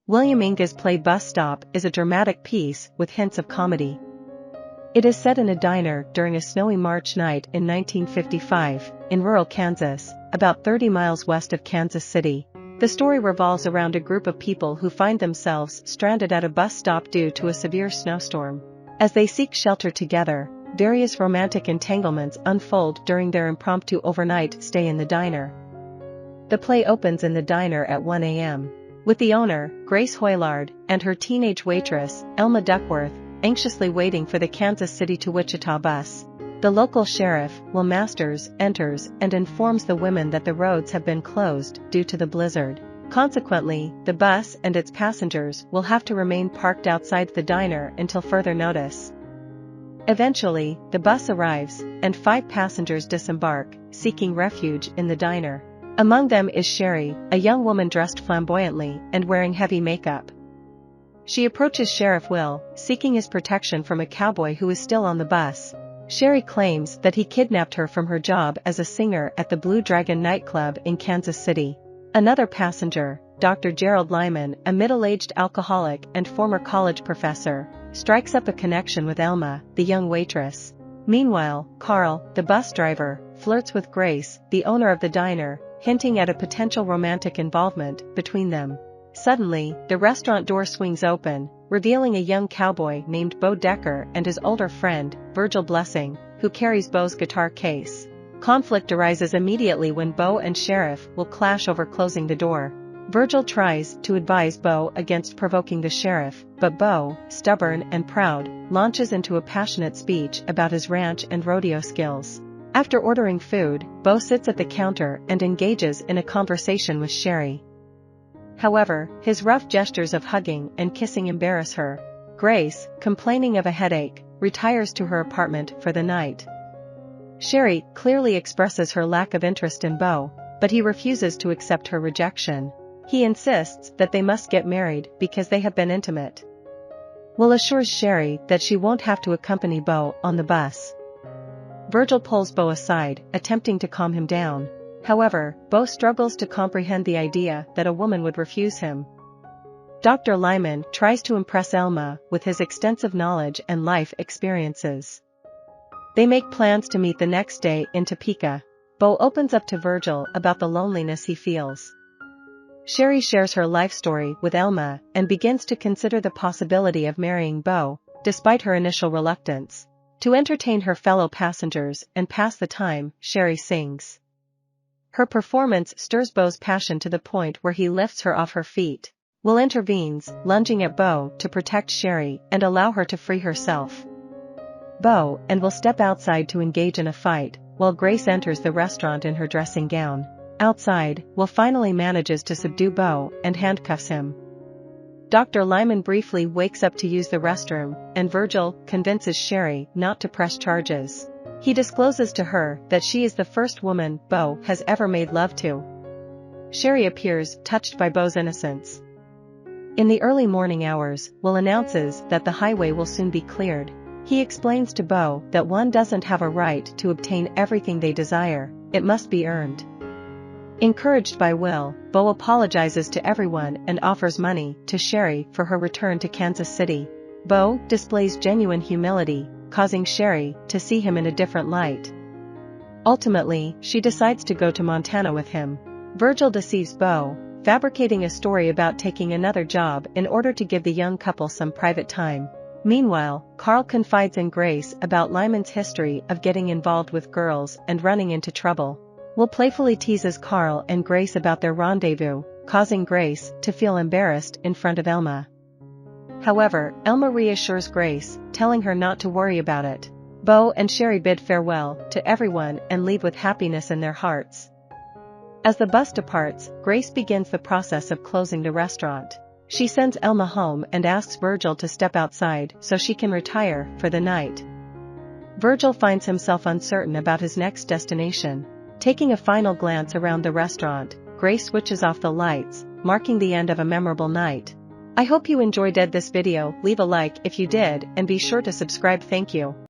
William Inge's play Bus Stop is a dramatic piece with hints of comedy. It is set in a diner during a snowy March night in 1955, in rural Kansas, about 30 miles west of Kansas City. The story revolves around a group of people who find themselves stranded at a bus stop due to a severe snowstorm. As they seek shelter together, various romantic entanglements unfold during their impromptu overnight stay in the diner. The play opens in the diner at 1 a.m. with the owner, Grace Hoylard, and her teenage waitress, Elma Duckworth, anxiously waiting for the Kansas City to Wichita bus. The local sheriff, Will Masters, enters and informs the women that the roads have been closed due to the blizzard. Consequently, the bus and its passengers will have to remain parked outside the diner until further notice. Eventually, the bus arrives, and 5 passengers disembark, seeking refuge in the diner. Among them is Cherie, a young woman dressed flamboyantly and wearing heavy makeup. She approaches Sheriff Will, seeking his protection from a cowboy who is still on the bus. Cherie claims that he kidnapped her from her job as a singer at the Blue Dragon nightclub in Kansas City. Another passenger, Dr. Gerald Lyman, a middle-aged alcoholic and former college professor, strikes up a connection with Elma, the young waitress. Meanwhile, Carl, the bus driver, flirts with Grace, the owner of the diner, hinting at a potential romantic involvement between them. Suddenly, the restaurant door swings open, revealing a young cowboy named Bo Decker and his older friend, Virgil Blessing, who carries Bo's guitar case. Conflict arises immediately when Bo and Sheriff will clash over closing the door. Virgil tries to advise Bo against provoking the sheriff, but Bo, stubborn and proud, launches into a passionate speech about his ranch and rodeo skills. After ordering food, Bo sits at the counter and engages in a conversation with Cherie. However, his rough gestures of hugging and kissing embarrass her. Grace, complaining of a headache, retires to her apartment for the night. Cherie clearly expresses her lack of interest in Bo, but he refuses to accept her rejection. He insists that they must get married because they have been intimate. Will assures Cherie that she won't have to accompany Bo on the bus. Virgil pulls Bo aside, attempting to calm him down. However, Bo struggles to comprehend the idea that a woman would refuse him. Dr. Lyman tries to impress Elma with his extensive knowledge and life experiences. They make plans to meet the next day in Topeka. Bo opens up to Virgil about the loneliness he feels. Cherie shares her life story with Elma and begins to consider the possibility of marrying Bo, despite her initial reluctance. To entertain her fellow passengers and pass the time, Cherie sings. Her performance stirs Bo's passion to the point where he lifts her off her feet. Will intervenes, lunging at Bo to protect Cherie and allow her to free herself. Bo and Will step outside to engage in a fight, while Grace enters the restaurant in her dressing gown. Outside, Will finally manages to subdue Bo and handcuffs him. Dr. Lyman briefly wakes up to use the restroom, and Virgil convinces Cherie not to press charges. He discloses to her that she is the first woman Bo has ever made love to. Cherie appears touched by Bo's innocence. In the early morning hours, Will announces that the highway will soon be cleared. He explains to Bo that one doesn't have a right to obtain everything they desire, it must be earned. Encouraged by Will, Bo apologizes to everyone and offers money to Cherie for her return to Kansas City. Bo displays genuine humility, causing Cherie to see him in a different light. Ultimately, she decides to go to Montana with him. Virgil deceives Bo, fabricating a story about taking another job in order to give the young couple some private time. Meanwhile, Carl confides in Grace about Lyman's history of getting involved with girls and running into trouble. Will playfully teases Carl and Grace about their rendezvous, causing Grace to feel embarrassed in front of Elma. However, Elma reassures Grace, telling her not to worry about it. Bo and Cherie bid farewell to everyone and leave with happiness in their hearts. As the bus departs, Grace begins the process of closing the restaurant. She sends Elma home and asks Virgil to step outside so she can retire for the night. Virgil finds himself uncertain about his next destination. Taking a final glance around the restaurant, Grace switches off the lights, marking the end of a memorable night. I hope you enjoyed this video. Leave a like if you did and be sure to subscribe. Thank you.